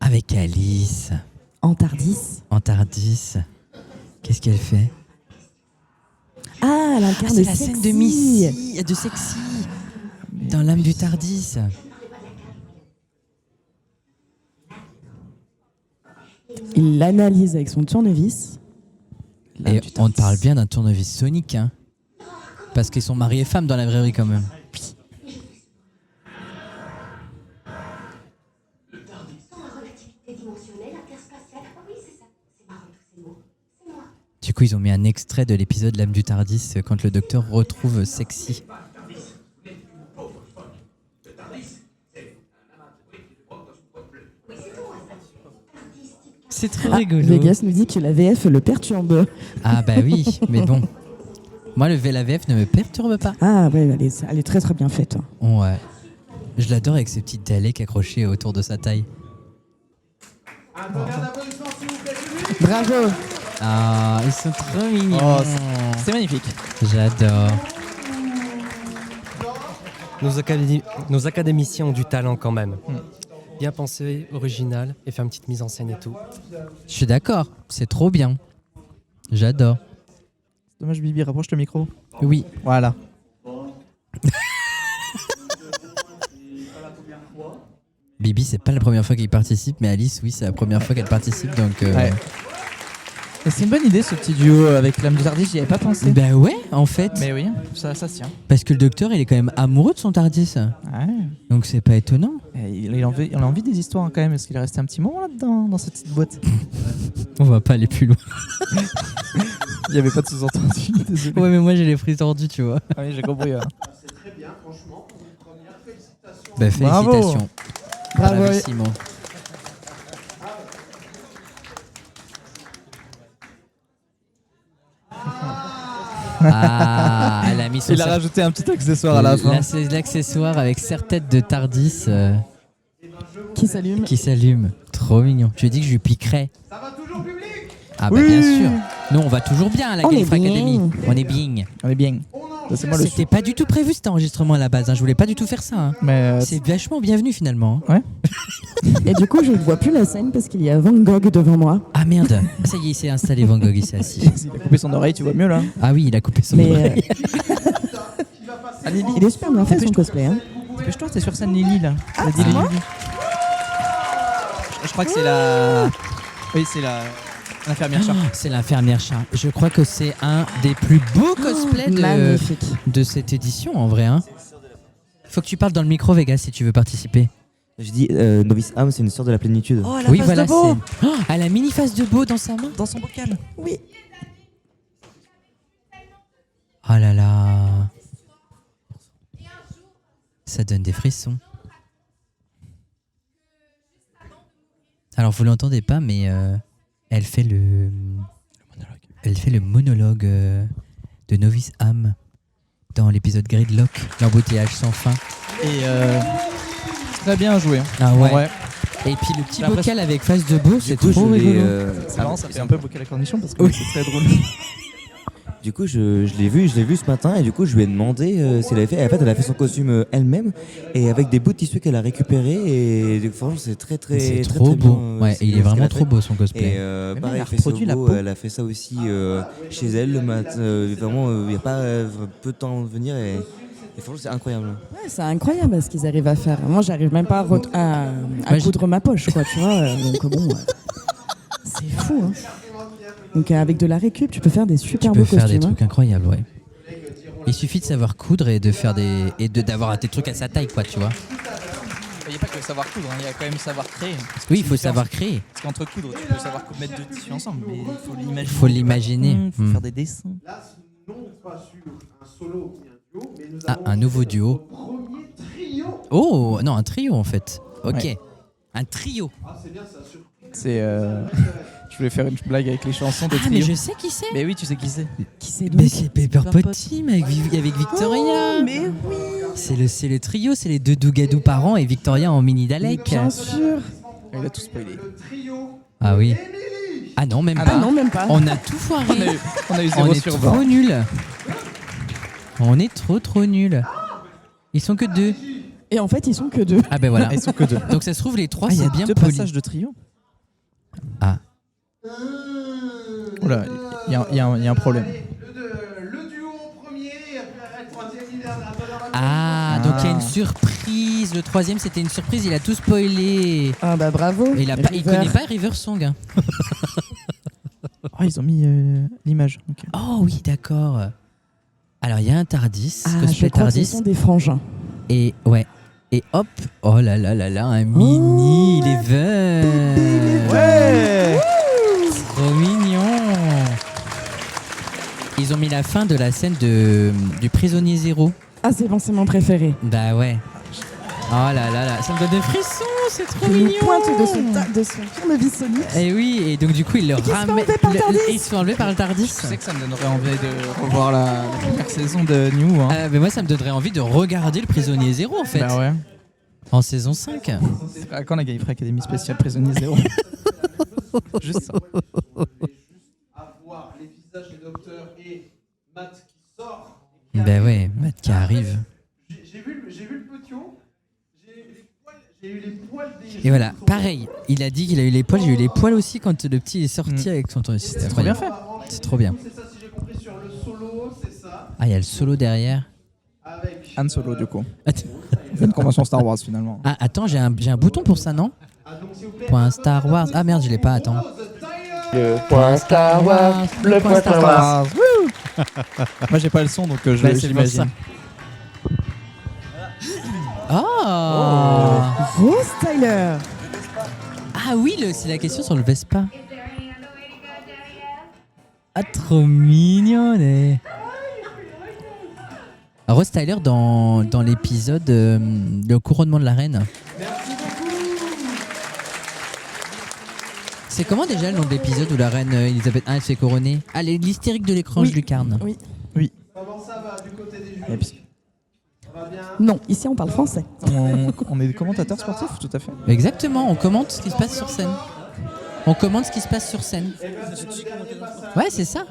Avec Alice En Tardis. en Tardis. Qu'est-ce qu'elle fait? Ah, elle incarne C'est la Sexy. scène de Missy, de Sexy, dans l'âme du Tardis. Il l'analyse avec son tournevis. Et on parle bien d'un tournevis Sonic, hein. Parce qu'ils sont mari et femme dans la vraie vie quand même. Du coup, ils ont mis un extrait de l'épisode L'âme du Tardis quand le docteur retrouve Sexy. C'est trop rigolo. Vegas nous dit que la VF le perturbe. Ah bah oui, mais bon. Moi, la VF ne me perturbe pas. Ah ouais, elle est très très bien faite. Ouais. Je l'adore avec ses petites Daleks accrochées autour de sa taille. Un applaudissement, s'il vous plaît, public. Bravo. Ah, ils sont trop mignons. Oh, c'est magnifique. J'adore. nos académiciens ont du talent quand même. Bien pensé, original, et faire une petite mise en scène et tout. Je suis d'accord, c'est trop bien. J'adore. Dommage, Bibi, rapproche le micro. Oui. Voilà. Bibi, c'est pas la première fois qu'il participe, mais Alice, oui, c'est la première fois qu'elle participe, donc... Ouais. Et c'est une bonne idée ce petit duo avec l'âme de Tardis, j'y avais pas pensé. Bah ouais, en fait. Mais oui, ça se tient. Parce que le docteur, il est quand même amoureux de son Tardis. Ouais. Donc c'est pas étonnant. Et il a envie des histoires hein, quand même, parce qu'il est resté un petit moment là-dedans, dans cette petite boîte. On va pas aller plus loin. Il y avait pas de sous-entendu, désolé. Ouais, mais moi j'ai les frises tordues, tu vois. Ah oui, j'ai compris. C'est très bien, franchement, pour une première, félicitations. Bah félicitations. Bravo. Bravissimo. Ah, elle a mis son Il a rajouté un petit accessoire à la fin. Là, c'est l'accessoire avec serre-tête de Tardis Qui s'allume. qui s'allume. Trop mignon. Je lui ai dit que je lui piquerais. Ça va toujours public? Ah bah Oui. bien sûr. Nous on va toujours bien à la On est Gallifrey bien. Academy. On est bien. On est bien. C'est moi le C'était pas du tout prévu cet enregistrement à la base. Hein. Je voulais pas du tout faire ça. Hein. Mais C'est vachement bienvenu finalement. Hein. ouais. Et du coup, je ne vois plus la scène parce qu'il y a Van Gogh devant moi. Ah merde. Ça y est, il s'est installé Van Gogh, il s'est assis. Il a coupé son oreille, tu vois mieux là. Ah oui, il a coupé son Mais oreille. il est super bien fait son cosplay. Hein. Dépêche-toi, t'es sur scène Lily là. Ah, Lady c'est Lily. moi Je crois que c'est la. Oui, c'est l'infirmière chat. C'est l'infirmière chat. Je crois que c'est un des plus beaux cosplays Magnifique. de cette édition en vrai. Hein. Faut que tu parles dans le micro, Vegas, si tu veux participer. Je dis, Novice Am, c'est une sœur de la plénitude. Oh, Oui, voilà, c'est. Oh, elle a mini face de beau dans sa main. Dans son bocal. Oui. Oh là là. Ça donne des frissons. Alors vous l'entendez pas, mais elle fait le monologue de Novice Am dans l'épisode Gridlock, l'embouteillage sans fin. Et très bien joué. Hein. Ah ouais. En vrai. Et puis le petit J'ai l'impression- bocal avec face de beau, c'est coup, trop je l'ai, rigolo. C'est marrant, ça fait un peu bocal à cornichon parce que Oui. c'est très drôle. Du coup, je l'ai vu ce matin et du coup, je lui ai demandé si elle avait fait. En fait, elle a fait son costume elle-même et avec des bouts de tissu qu'elle a récupérés et franchement, c'est très C'est très trop très beau. bien, Ouais, c'est il est ce qu'elle vraiment a trop fait. beau son Et cosplay. elle pareil, a fait reproduit la Sobo, peau. elle a fait ça aussi chez elle. Vraiment, il n'y a pas peu de temps de venir et franchement, c'est incroyable. Ouais, c'est incroyable ce qu'ils arrivent à faire. Moi, j'arrive même pas à Ouais, coudre ma poche, quoi, tu vois. Donc bon, c'est fou. Hein. Donc avec de la récup, tu peux faire des Tu super peux beaux faire des costumes. trucs incroyables, ouais. Il suffit de savoir coudre et de faire d'avoir des trucs à sa taille, quoi, tu vois. Il n'y a pas que savoir coudre, hein, il y a quand même savoir créer. Oui, il faut savoir créer. Parce qu'entre coudre, tu peux savoir mettre deux tissus ensemble, mais il faut l'imaginer. Faut l'imaginer. Il faut faire des dessins. Là, non pas sur un solo ni un duo, mais nous Ah, avons un nouveau duo. notre premier trio. Oh, non, un trio en fait. Ok. Ouais. Un trio. Ah, c'est bien, ça surpris. C'est. Je voulais faire une blague avec les chansons de Ah, trio. mais je sais qui c'est. Mais oui, tu sais qui c'est. Qui c'est Mais donc c'est Pepper Pot Team avec Victoria. Oh, mais oui. C'est le trio, c'est les deux Dougadou par an et Victoria en mini Dalek. Bien sûr. Il a tout spoilé. Le trio Ah oui. Émilie. Ah non, même Ah pas. non, même pas. On a tout foiré. On a eu On 0 est sur trop 20. nuls. On est trop nuls. Ils sont que deux. Et en fait, ils sont que deux. Ah ben voilà. Ils sont que deux. Donc ça se trouve les trois Ah, il y c'est a bien deux poli. passages de trio. Ah. Oula, il y a un problème. Le duo en premier, et après le troisième, il est un peu dans la Ah, donc il y a une surprise. Le troisième c'était une surprise, il a tout spoilé. Ah bah bravo. Et il River. connaît pas River Song. Hein. Oh, ils ont mis l'image. Ok. Oh oui, d'accord. Alors il y a un Tardis, Ah, je cosplay crois que ce Tardis. sont des frangins. Et ouais. Et hop, oh là là là là, un mini Eleven. Ouais. Trop mignon. Ils ont mis la fin de la scène du prisonnier zéro. Ah, c'est mon préféré. Bah ouais. Oh là là là, ça me donne des frissons, c'est trop Il nous mignon. pointe de son tournevis sonique. Et oui, et donc du coup, il le Et qui se fait ramène. enlever par le Tardis. Ils se font enlever par le Tardis. Je sais que ça me donnerait envie de revoir la première saison de New. Hein. Mais moi, ça me donnerait envie de regarder le prisonnier zéro en fait. Bah ouais. En saison 5. C'est à quand la Gallifrey Academy spéciale Prisonnier Zéro? Juste ça. à voir les visages des docteurs et Matt qui sort. Bah ouais, Matt qui arrive. J'ai j'ai vu le potion, j'ai eu les poils des... Et voilà, pareil, il a dit qu'il a eu les poils, j'ai eu les poils aussi quand le petit est sorti avec son tour. C'était trop bien fait. C'est trop bien. C'est ça, si j'ai compris, sur le solo, c'est ça. Ah, il y a le solo derrière. Avec... Han Solo du coup. Attends. C'est une convention Star Wars finalement. Ah, attends, j'ai un bouton pour ça, non? Point Star Wars. Ah merde, je l'ai pas, attends. Le point Star Wars, le point Star Wars. Moi j'ai pas le son donc Bah, c'est pour j'imagine. ça. Oh, Rose Tyler. Ah oui, c'est la question sur le Vespa. Ah, trop mignonne. Rose Tyler dans l'épisode Le couronnement de la reine. C'est comment déjà le nom de l'épisode où la reine Elisabeth I se fait couronner? Ah, l'hystérique de l'écran, je lucarne. Oui. Comment ça va du côté des jurys? Et puis, Ça va bien? Non, ici on parle français. on est des commentateurs sportifs, tout à fait. Exactement, on commente ce qui se passe sur scène. On commente ce qui se passe sur scène. Ouais, c'est ça.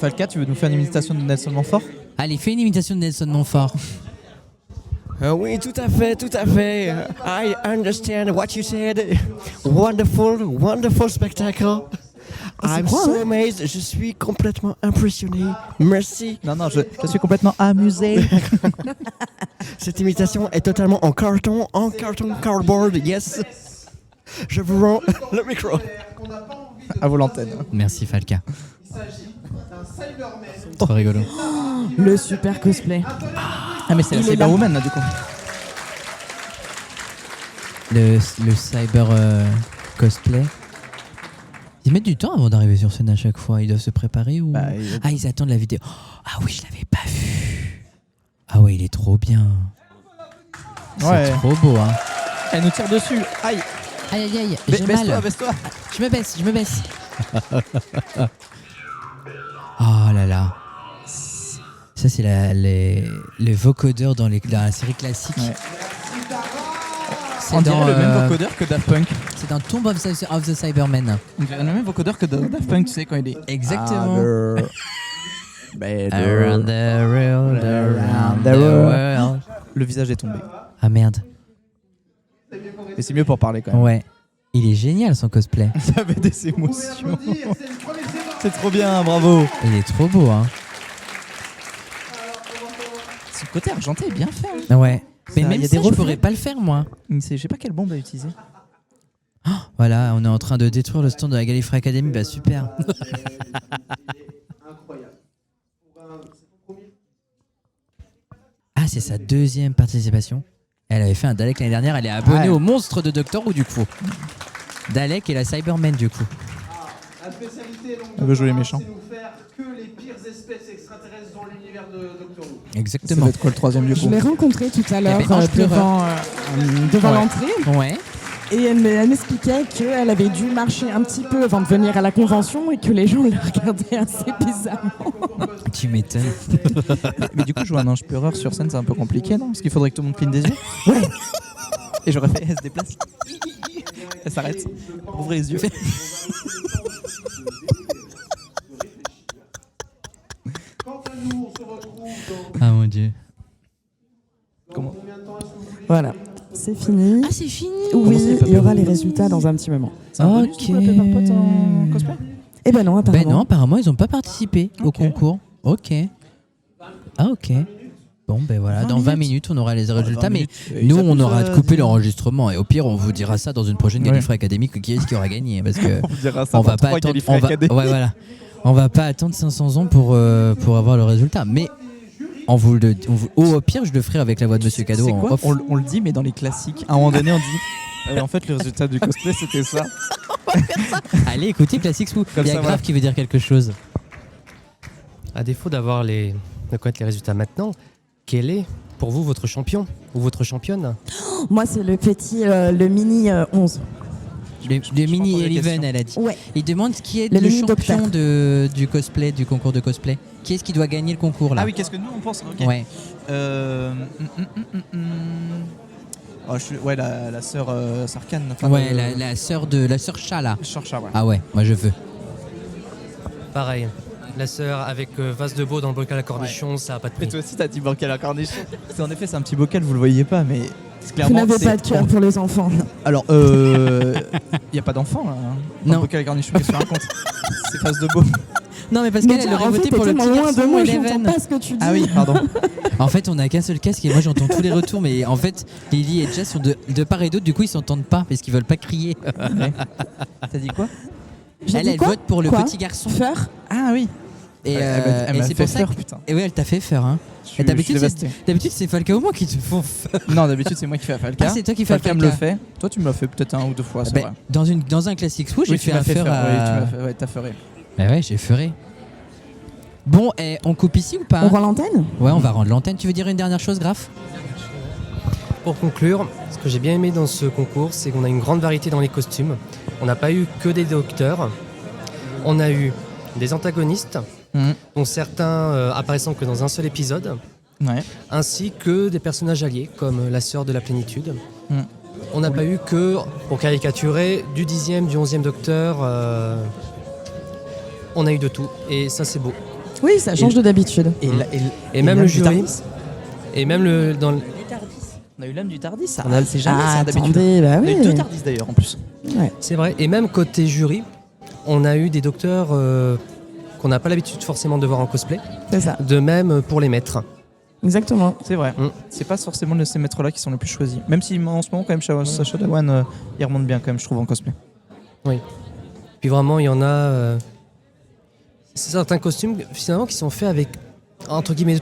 Falca, tu veux nous faire une imitation de Nelson Montfort? Allez, fais une imitation de Nelson Montfort. Oui, tout à fait, tout à fait. I understand what you said. Wonderful, wonderful spectacle. I'm so amazed. Je suis complètement impressionné. Merci. Non, je suis complètement amusé. Cette imitation est totalement en carton cardboard, yes. Je vous rends le micro. À vos l'antenne. Merci Falca. Il s'agit d'un Cyberman. Trop rigolo. Le super cosplay. Ah mais c'est la Cyberwoman là du coup. Le cyber cosplay. Ils mettent du temps avant d'arriver sur scène à chaque fois. Ils doivent se préparer ou... Ah, ils attendent la vidéo. Ah oui, je l'avais pas vu. Ah ouais, il est trop bien. Ouais. C'est trop beau, hein. Elle nous tire dessus. Aïe. Aïe, aïe, aïe. J'ai Baisse-toi, mal. baisse-toi. Je me baisse. Oh là là. Ça, c'est les vocodeurs dans la série classique. Ouais. C'est On dirait dans, le même vocodeur que Daft Punk. C'est dans Tomb of the Cybermen. On dirait le même vocodeur que Daft Punk, tu sais, quand il est... Exactement. Around the world. Le visage est tombé. Ah merde. Mais c'est mieux pour parler quand même. Ouais. Il est génial son cosplay. Il y avait des émotions. C'est trop bien, bravo. Il est trop beau, hein. Son côté argenté est bien fait. Hein. Ouais. Mais Ça, même y a ça, des je reflets. pourrais pas le faire, moi. Je sais pas quelle bombe à utiliser. Voilà, on est en train de détruire le stand de la Gallifrey Academy. Bah super. Ah, c'est sa deuxième participation. Elle avait fait un Dalek l'année dernière. Elle est abonnée au monstre de Doctor Who du coup. Dalek et la Cyberman du coup. La spécialité donc, On veut jouer les méchants. c'est nous faire que les pires espèces extraterrestres dans l'univers de Doctor Who. Exactement. Ça va être quoi le troisième du coup? Je l'ai rencontrée tout à l'heure Il y avait Ange devant Ouais. l'entrée. Ouais. Et elle m'expliquait qu'elle avait dû marcher un petit peu avant de venir à la convention et que les gens la regardaient assez bizarrement. Tu m'étonnes. Mais du coup, jouer un ange pleureur sur scène, c'est un peu compliqué, non? Parce qu'il faudrait que tout le monde cligne des yeux. Ouais. Et j'aurais fait, elle se déplace. Elle s'arrête. Ouvrez les yeux. Ah mon dieu. Comment? Voilà, c'est fini. Ah, c'est fini. Oui, il y aura les résultats dans un petit moment. C'est un bonus, du coup, la Pepperpot en cosplay? Eh ben non, apparemment. Ben non, apparemment, ils n'ont pas participé au concours. Ok. Ah, ok. Bon, ben voilà, dans 20 minutes, on aura les résultats. Mais nous, on aura coupé l'enregistrement. Et au pire, on vous dira ça dans une prochaine Gallifrey Academy qui est-ce qui aura gagné. Parce que On dira ça on va dans pas 3 attendre. Gallifrey Academy. Ouais, voilà. On va pas attendre 500 ans pour avoir le résultat. Mais au pire, je le ferai avec la voix de Monsieur Cadeau. C'est en quoi off. on le dit, mais dans les classiques, à un moment donné, on dit en fait, le résultat du cosplay, c'était ça. Allez, écoutez Classics Fou. Comme Il y a ça, Grave voilà. qui veut dire quelque chose. À défaut de connaître les résultats maintenant, quel est pour vous votre champion ou votre championne? Moi, c'est le petit, le mini 11. Le mini poser la Eleven, question. elle a dit. Ouais. Il demande qui est Le le mini champion docteur. du cosplay, du concours de cosplay. Qui est-ce qui doit gagner le concours là? Ah oui, qu'est-ce que nous on pense? Ok. Ouais. Oh, ouais, la sœur Sarkhan. Enfin, Ouais, la sœur Chat là. Sœur Chat, ouais. Ah ouais, moi je veux. Pareil. La sœur avec vase de beau dans le bocal à cornichon, ça a pas de Et prix. toi aussi, t'as dit bocal à cornichon. En effet, c'est un petit bocal, vous le voyez pas, mais Vous clairement. n'avez c'est- pas de cœur pour les enfants. Alors, il n'y a pas d'enfant là. Hein. Dans Non. le bocal à cornichon, qu'est-ce que tu racontes? C'est face de beau. Non, mais parce Mais qu'elle tiens, aurait en voté fait, pour t'es le petit tellement loin de garçon moi, et je Eleven. n'entends pas ce que tu dis. Ah oui, pardon. En fait, on a qu'un seul casque et moi j'entends tous les retours, mais en fait, Lily et Jess sont de part et d'autre, du coup ils s'entendent pas parce qu'ils veulent pas crier. T'as dit quoi? J'ai dit Elle quoi vote pour le Quoi petit garçon. Faire Ah oui. Et, Elle et m'a c'est fait pour ça peur, que... putain. Et ouais, elle t'a fait peur. Hein. Je Et suis d'habitude, dévasté. c'est Falca ou moi qui te font peur. Non, d'habitude, c'est moi qui fais à Falca. Ah, c'est toi qui fais à Falca me Falca. le fait. Toi, tu me l'as fait peut-être 1 ou 2 fois, c'est Ben, vrai. dans un classique swoosh, j'ai Oui, fait tu m'as un feur faire. à... Oui, tu m'as fait. Ouais, t'as feuré. Bah ouais, j'ai feuré. Bon, on coupe ici ou pas? On rend l'antenne? Ouais, on va rendre l'antenne. Tu veux dire une dernière chose, Graf? Pour conclure, ce que j'ai bien aimé dans ce concours, c'est qu'on a une grande variété dans les costumes. On n'a pas eu que des docteurs. On a eu des antagonistes, dont certains apparaissant que dans un seul épisode, Ouais. ainsi que des personnages alliés, comme la sœur de la plénitude. Mm. On n'a pas eu que, pour caricaturer, du 10e, du 11e docteur. On a eu de tout, et ça c'est beau. Oui, ça change de d'habitude. Et même le jury, et même dans le... On a eu l'âme du Tardis, ça. On a- C'est jamais ça d'habitude. attendez, bah On a eu oui. 2 Tardis d'ailleurs en plus. Ouais. C'est vrai, et même côté jury, on a eu des docteurs qu'on n'a pas l'habitude forcément de voir en cosplay. C'est ça. De même pour les maîtres. Exactement. C'est vrai. Mm. C'est pas forcément ces maîtres-là qui sont les plus choisis. Même si en ce moment, quand même, Sacha Dhawan, il remonte bien quand même, je trouve, en cosplay. Oui. Puis vraiment, il y en a certains costumes finalement qui sont faits avec entre guillemets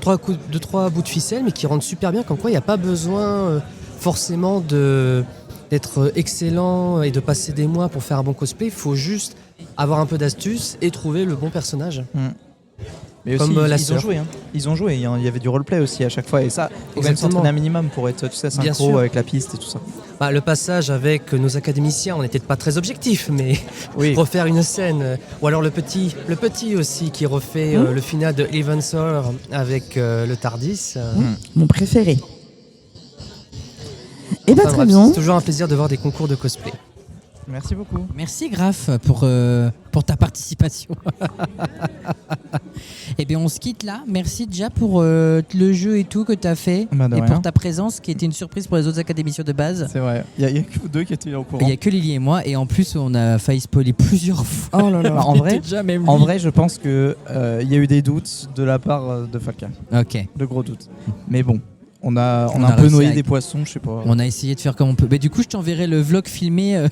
deux, trois bouts de ficelle, mais qui rendent super bien. Comme quoi, il n'y a pas besoin forcément d'être excellent et de passer des mois pour faire un bon cosplay. Il faut juste avoir un peu d'astuce et trouver le bon personnage. Mais Comme aussi, la ils ont sœur. joué. Hein. Ils ont joué. Il y avait du roleplay aussi à chaque fois. Et ça, faut quand même Exactement. s'entraîner un minimum pour être, tu sais, Bien synchro sûr. avec la piste et tout ça. Bah, le passage avec nos académiciens, on n'était pas très objectif, mais Oui. refaire une scène, ou alors le petit aussi qui refait le final de Even Sor avec le Tardis. Mon préféré. Et bah Enfin, très bref, bien. c'est toujours un plaisir de voir des concours de cosplay. Merci beaucoup. Merci Graf pour ta participation. Et bien on se quitte là. Merci déjà pour le jeu et tout que tu as fait Bah, de et rien. pour ta présence qui était une surprise pour les autres académiciens de base. C'est vrai. Il y a que vous deux qui étaient au courant. Il n'y a que Lily et moi et en plus on a failli spoiler plusieurs fois. Oh là là. Bah, en vrai, Déjà, même en lui. vrai, je pense que il y a eu des doutes de la part de Falca. Ok. De gros doutes. Mais bon, on a On un a peu réussi noyé à- des poissons, je sais pas. On a essayé de faire comme on peut. Mais du coup je t'enverrai le vlog filmé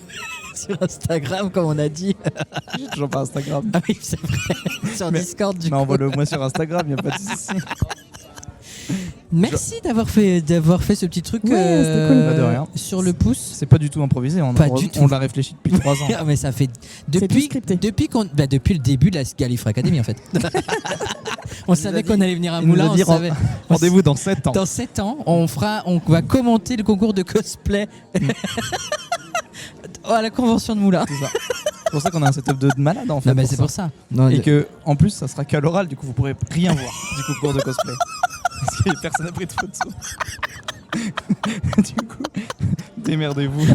sur Instagram comme on a dit. J'ai toujours pas Instagram. Ah oui c'est vrai. Sur Mais- Discord du Mais coup. envoie-le moi sur Instagram, il a pas de souci. Merci d'avoir fait ce petit truc Ouais, c'était cool. Bah, de rien. sur le pouce. C'est pas du tout improvisé, Pas du tout. on l'a réfléchi depuis 3 ans. Ah, mais ça fait tout depuis scripté. depuis le début de la Gallifrey Academy en fait. On savait qu'on allait venir à Il nous a Moulin, dit on savait. rendez-vous dans 7 ans. Dans 7 ans, on va commenter le concours de cosplay à la convention de Moulin. C'est ça. C'est pour ça qu'on a un setup de malade en fait. Non mais c'est pour ça. Non, Et que en plus ça sera qu'à l'oral, du coup vous pourrez rien voir du concours de cosplay. Parce que personne n'a pris de photos. Du coup, démerdez-vous.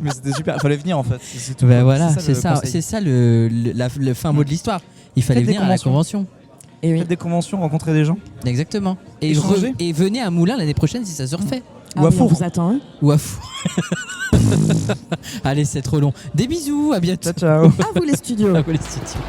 Mais c'était super, il fallait venir en fait. C'est tout. Bah voilà, c'est le ça, conseil. c'est ça le fin mot de l'histoire. Il fallait Faites des venir à la conventions. convention. Et oui. Faites des conventions, rencontrer des gens. Exactement. Et, Échanger. et venez à Moulin l'année prochaine si ça se refait. Ou à oui, on Four. vous attend. Hein. Ou à Four. Allez, c'est trop long. Des bisous, à bientôt. Ciao ciao. À vous les studios. À vous les studios.